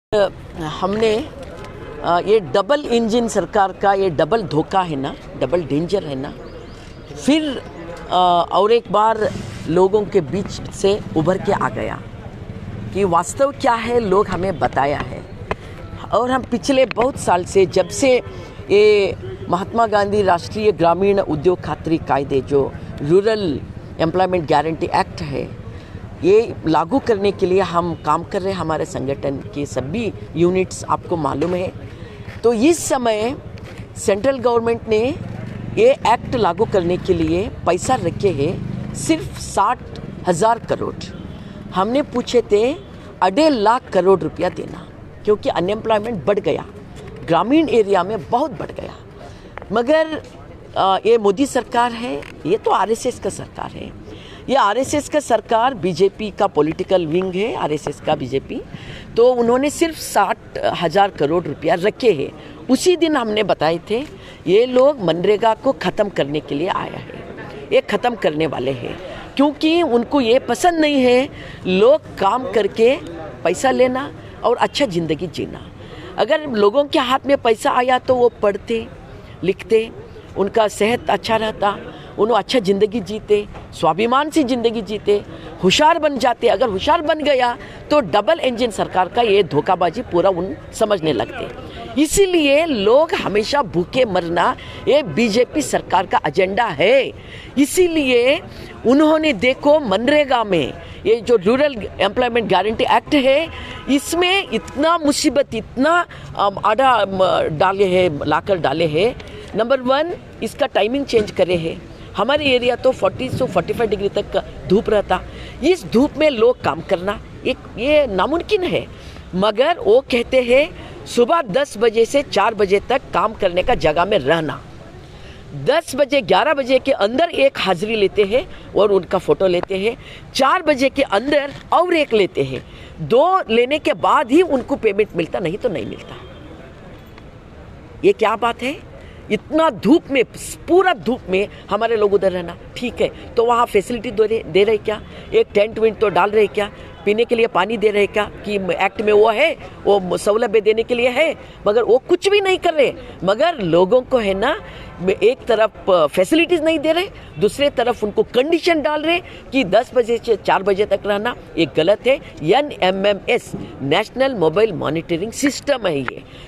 हमने ये double engine सरकार का ये डबल धोखा है ना, डबल डेंजर है ना, फिर और एक बार लोगों के बीच से उभर के आ गया कि वास्तव क्या है, लोग हमें बताया है। और हम पिछले बहुत साल से, जब से ये महात्मा गांधी राष्ट्रीय ग्रामीण उद्योग खातरी कायदे जो रूरल एम्प्लॉयमेंट गारंटी एक्ट है, ये लागू करने के लिए हम काम कर रहे हैं। हमारे संगठन के सभी यूनिट्स आपको मालूम है। तो इस समय सेंट्रल गवर्नमेंट ने ये एक्ट लागू करने के लिए पैसा रखे हैं सिर्फ 60,000 करोड़। हमने पूछे थे 1.5 लाख करोड़ रुपया देना, क्योंकि अनएम्प्लॉयमेंट बढ़ गया, ग्रामीण एरिया में बहुत बढ़ गया। मगर ये मोदी सरकार है, ये तो आरएसएस का सरकार है। ये आरएसएस का सरकार बीजेपी का पॉलिटिकल विंग है, आरएसएस का बीजेपी। तो उन्होंने सिर्फ 60,000 करोड़ रुपया रखे हैं। उसी दिन हमने बताए थे ये लोग मनरेगा को ख़त्म करने के लिए आया है, ये ख़त्म करने वाले हैं, क्योंकि उनको ये पसंद नहीं है लोग काम करके पैसा लेना और अच्छा ज़िंदगी जीना। अगर लोगों के हाथ में पैसा आया तो वो पढ़ते लिखते, उनका सेहत अच्छा रहता, उन्हें अच्छा ज़िंदगी जीते, स्वाभिमान से ज़िंदगी जीते, होशियार बन जाते। अगर होशियार बन गया तो डबल इंजन सरकार का ये धोखाबाजी पूरा उन समझने लगते। इसीलिए लोग हमेशा भूखे मरना ये बीजेपी सरकार का एजेंडा है। इसीलिए उन्होंने देखो मनरेगा में ये जो रूरल एम्प्लॉयमेंट गारंटी एक्ट है, इसमें इतना मुसीबत, इतना आड़ा डाले हैं, लाकर डाले हैं। नंबर 1, इसका टाइमिंग चेंज करे है। हमारे एरिया तो 40 से 45 डिग्री तक धूप रहता। इस धूप में लोग काम करना ये नामुमकिन है। मगर वो कहते हैं सुबह 10 बजे से 4 बजे तक काम करने का जगह में रहना। 10 बजे 11 बजे के अंदर एक हाजिरी लेते हैं और उनका फ़ोटो लेते हैं। 4 बजे के अंदर और एक लेते हैं। 2 लेने के बाद ही उनको पेमेंट मिलता, नहीं तो नहीं मिलता। ये क्या बात है? इतना धूप में, पूरा धूप में हमारे लोग उधर रहना, ठीक है। तो वहाँ फैसिलिटी दे रहे क्या? एक टेंट वेंट तो डाल रहे क्या? पीने के लिए पानी दे रहे क्या? कि एक्ट में वो है, वो सहूलत देने के लिए है, मगर वो कुछ भी नहीं कर रहे। मगर लोगों को है ना, एक तरफ फैसिलिटीज़ नहीं दे रहे, दूसरे तरफ उनको कंडीशन डाल रहे कि 10 बजे से 4 बजे तक रहना। ये गलत है। NMMS national mobile monitoring system है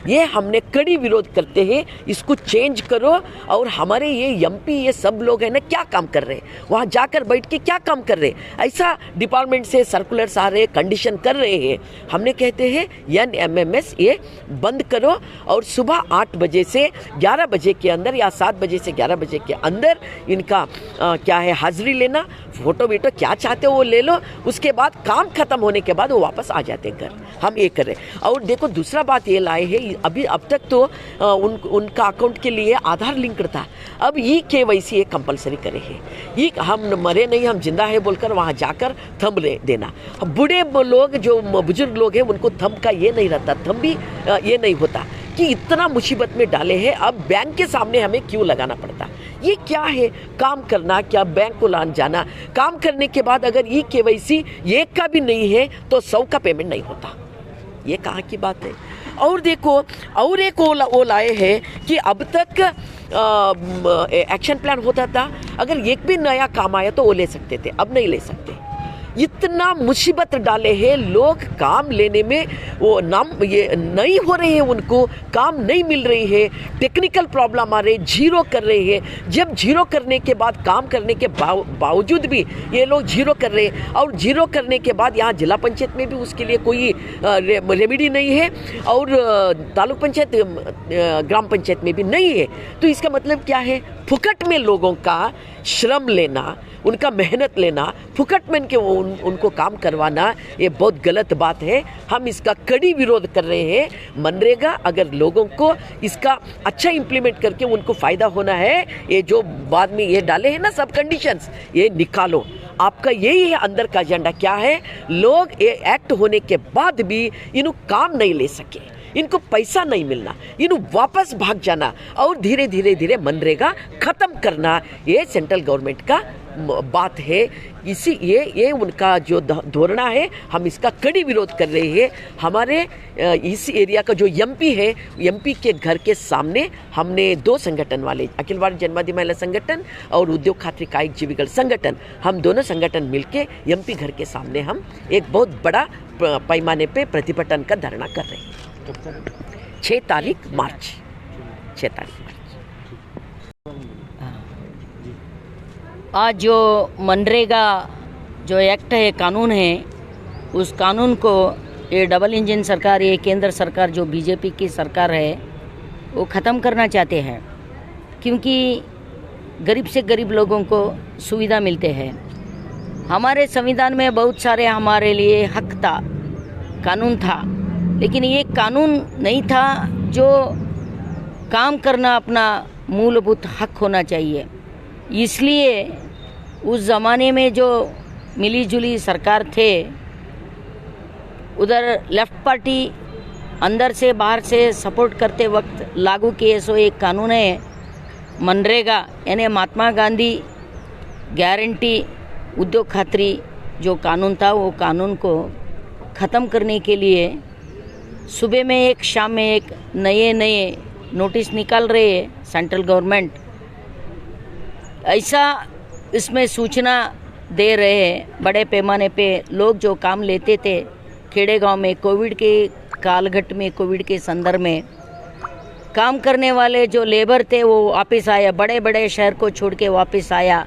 ये हमने कड़ी विरोध करते हैं। इसको चेंज करो। और हमारे ये MP ये सब लोग हैं ना, क्या काम कर रहे हैं वहाँ जाकर बैठ के, क्या काम कर रहे हैं? ऐसा डिपार्टमेंट से सर्कुलर्स आ रहे, कंडीशन कर रहे हैं। हमने कहते हैं NMMS ये बंद करो और सुबह 8 बजे से 11 बजे के अंदर या 7 बजे से 11 बजे के अंदर इनका क्या है, हाजिरी लेना, फोटो वीटो क्या चाहते हो वो ले लो। उसके बाद काम खत्म होने के बाद वो वापस आ जाते घर। हम ये कर रहे। और देखो दूसरा बात ये लाए हैं, अभी अब तक तो उनका अकाउंट के लिए आधार लिंक था, अब KYC ये कंपलसरी करे है। ये हम मरे नहीं, हम जिंदा है बोलकर वहाँ जाकर थंब देना। बूढ़े लोग जो बुजुर्ग लोग हैं उनको थंब का ये नहीं रहता, थंब भी ये नहीं होता। कि इतना मुसीबत में डाले हैं, अब बैंक के सामने हमें क्यों लगाना पड़ता? ये क्या है? काम करना क्या, बैंक को लान जाना। काम करने के बाद अगर KYC एक का भी नहीं है तो 100 का पेमेंट नहीं होता। ये कहाँ की बात है? और देखो और एक वो लाए हैं कि अब तक एक्शन प्लान होता था, अगर एक भी नया काम आया तो वो ले सकते थे, अब नहीं ले सकते। इतना मुसीबत डाले हैं लोग, काम लेने में वो नाम ये नहीं हो रहे हैं, उनको काम नहीं मिल रही है, टेक्निकल प्रॉब्लम आ रहे, जीरो कर रहे हैं। जब जीरो करने के बाद, काम करने के बावजूद भी ये लोग जीरो कर रहे हैं। और जीरो करने के बाद यहाँ जिला पंचायत में भी उसके लिए कोई रेमेडी नहीं है, और तालुक पंचायत, ग्राम पंचायत में भी नहीं है। तो इसका मतलब क्या है? फुकट में लोगों का श्रम लेना, उनका मेहनत लेना, फुकट में उनको काम करवाना, ये बहुत गलत बात है। हम इसका कड़ी विरोध कर रहे हैं। मनरेगा अगर लोगों को इसका अच्छा इम्प्लीमेंट करके उनको फ़ायदा होना है, ये जो बाद में ये डाले हैं ना सब कंडीशंस, ये निकालो। आपका यही है अंदर का एजेंडा। क्या है? लोग ये एक्ट होने के बाद भी इन्हों काम नहीं ले सके, इनको पैसा नहीं मिलना, इन्हों वापस भाग जाना और धीरे धीरे धीरे मनरेगा खत्म करना, ये सेंट्रल गवर्नमेंट का बात है। इसी ये उनका जो धोरणा है, हम इसका कड़ी विरोध कर रहे हैं। हमारे इस एरिया का जो एमपी है, एमपी के घर के सामने हमने 2 संगठन वाले, अखिल भारत जन्मदिन महिला संगठन और उद्योग खात्री कायिक जीविका संगठन, हम दोनों संगठन मिलके एमपी घर के सामने हम एक बहुत बड़ा पैमाने पे प्रतिभटन का धरना कर रहे हैं। 6 तारीख मार्च। आज जो मनरेगा जो एक्ट है, कानून है, उस कानून को ये डबल इंजन सरकार, ये केंद्र सरकार जो बीजेपी की सरकार है, वो ख़त्म करना चाहते हैं। क्योंकि गरीब से गरीब लोगों को सुविधा मिलते हैं। हमारे संविधान में बहुत सारे हमारे लिए हक था, कानून था, लेकिन ये कानून नहीं था जो काम करना अपना मूलभूत हक होना चाहिए। इसलिए उस ज़माने में जो मिली जुली सरकार थे, उधर लेफ्ट पार्टी अंदर से बाहर से सपोर्ट करते वक्त लागू किए सो एक कानून है मनरेगा, यानी महात्मा गांधी गारंटी उद्योग खात्री जो कानून था, वो कानून को ख़त्म करने के लिए सुबह में एक, शाम में एक नए नोटिस निकाल रहे है सेंट्रल गवर्नमेंट। ऐसा इसमें सूचना दे रहे हैं बड़े पैमाने पे। लोग जो काम लेते थे खेड़े गांव में, कोविड के कालघट में, कोविड के संदर्भ में काम करने वाले जो लेबर थे वो वापस आया, बड़े बड़े शहर को छोड़ के वापस आया।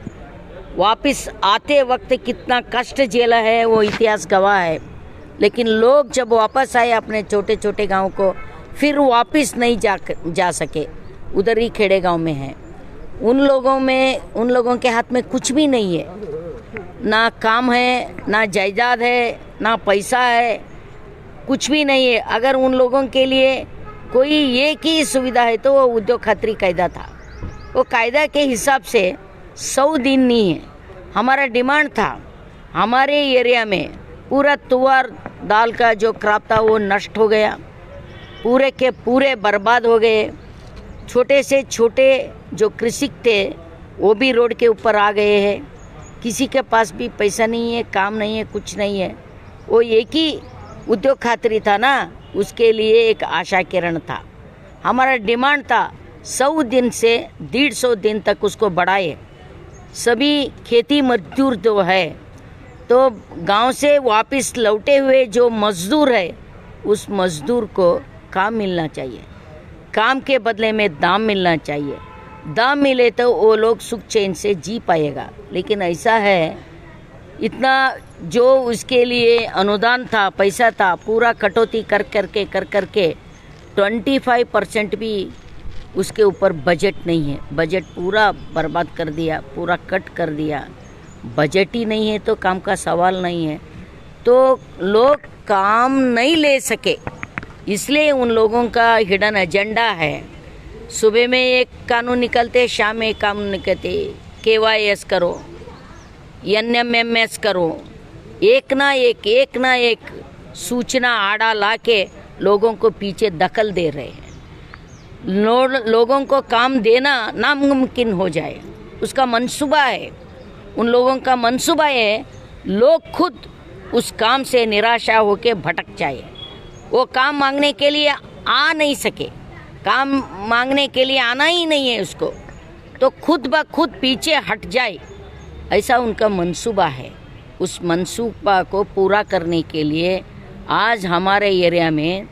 वापस आते वक्त कितना कष्ट झेला है वो इतिहास गवाह है। लेकिन लोग जब वापस आए अपने छोटे छोटे गांव को, फिर वापस नहीं जा सके, उधर ही खेड़े गांव में है। उन लोगों के हाथ में कुछ भी नहीं है, ना काम है, ना जायदाद है, ना पैसा है, कुछ भी नहीं है। अगर उन लोगों के लिए कोई एक ही सुविधा है तो वो उद्योग खात्री कायदा था। वो कायदा के हिसाब से 100 दिन नहीं है। हमारा डिमांड था, हमारे एरिया में पूरा तुअर दाल का जो क्रॉप था वो नष्ट हो गया, पूरे के पूरे बर्बाद हो गए। छोटे से छोटे जो कृषक थे वो भी रोड के ऊपर आ गए हैं। किसी के पास भी पैसा नहीं है, काम नहीं है, कुछ नहीं है। वो एक ही उद्योग खात्री था ना, उसके लिए एक आशा किरण था। हमारा डिमांड था 100 दिन से 150 दिन तक उसको बढ़ाए। सभी खेती मजदूर जो है, तो गांव से वापस लौटे हुए जो मजदूर है, उस मजदूर को काम मिलना चाहिए, काम के बदले में दाम मिलना चाहिए। दाम मिले तो वो लोग सुख चैन से जी पाएगा। लेकिन ऐसा है, इतना जो उसके लिए अनुदान था, पैसा था, पूरा कटौती कर करके 25% भी उसके ऊपर बजट नहीं है। बजट पूरा बर्बाद कर दिया, पूरा कट कर दिया। बजट ही नहीं है तो काम का सवाल नहीं है, तो लोग काम नहीं ले सके। इसलिए उन लोगों का हिडन एजेंडा है। सुबह में एक कानून निकलते, शाम में एक कानून निकलते। KYS करो, NMMS करो, एक ना एक सूचना आड़ा ला के लोगों को पीछे धकेल दे रहे हैं। लोगों को काम देना नामुमकिन हो जाए, उसका मंसूबा है। उन लोगों का मंसूबा है लोग खुद उस काम से निराशा होके भटक जाए। वो काम मांगने के लिए आ नहीं सके, काम मांगने के लिए आना ही नहीं है उसको, तो खुद ब खुद पीछे हट जाए, ऐसा उनका मंसूबा है। उस मंसूबा को पूरा करने के लिए आज हमारे एरिया में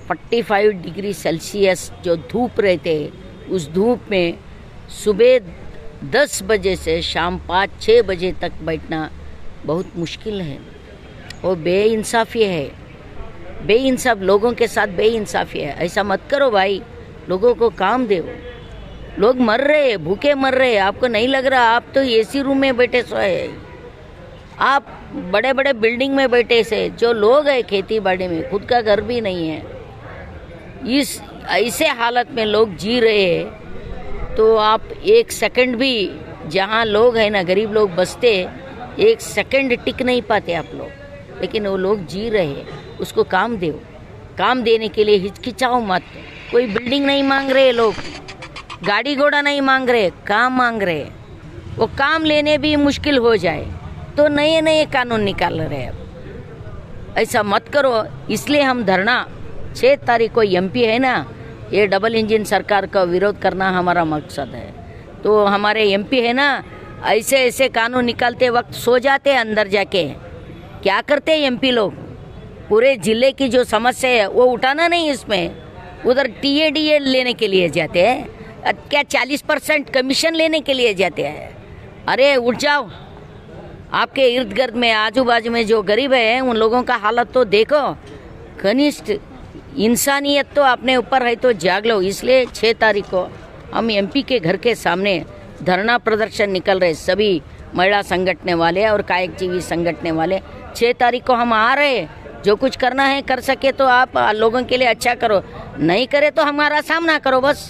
45 डिग्री सेल्सियस जो धूप रहते, उस धूप में सुबह 10 बजे से शाम 5-6 बजे तक बैठना बहुत मुश्किल है। वो बेइंसाफ़ी है, बेइंसाफ लोगों के साथ बेइंसाफ़ी है। ऐसा मत करो भाई, लोगों को काम दो। लोग मर रहे हैं, भूखे मर रहे हैं, आपको नहीं लग रहा? आप तो AC रूम में बैठे सोए, आप बड़े बड़े बिल्डिंग में बैठे से। जो लोग हैं खेती बाड़ी में, खुद का घर भी नहीं है, इस ऐसे हालत में लोग जी रहे हैं। तो आप 1 सेकंड भी, जहाँ लोग हैं ना, गरीब लोग बसते, 1 सेकंड टिक नहीं पाते आप लोग। लेकिन वो लोग जी रहे हैं, उसको काम दो। काम देने के लिए हिचकिचाओ मत। कोई बिल्डिंग नहीं मांग रहे लोग, गाड़ी घोड़ा नहीं मांग रहे, काम मांग रहे। वो काम लेने भी मुश्किल हो जाए तो नए नए कानून निकाल रहे हैं। अब ऐसा मत करो, इसलिए हम धरना 6 तारीख को एमपी है ना, ये डबल इंजन सरकार का विरोध करना हमारा मकसद है। तो हमारे एमपी है ना, ऐसे ऐसे कानून निकालते वक्त सो जाते अंदर जाके। क्या करते एमपी लोग, पूरे जिले की जो समस्या है वो उठाना नहीं, इसमें उधर टीएडीए लेने के लिए जाते हैं, क्या 40% कमीशन लेने के लिए जाते हैं। अरे उठ जाओ, आपके इर्द गिर्द में आजू बाजू में जो गरीब है उन लोगों का हालत तो देखो, कनिष्ठ इंसानियत तो अपने ऊपर है तो जाग लो। इसलिए 6 तारीख को हम एमपी के घर के सामने धरना प्रदर्शन निकल रहे, सभी महिला संगठने वाले और कायकजीवी संगठने वाले। 6 तारीख को हम आ रहे, जो कुछ करना है कर सके तो आप लोगों के लिए अच्छा करो, नहीं करे तो हमारा सामना करो बस।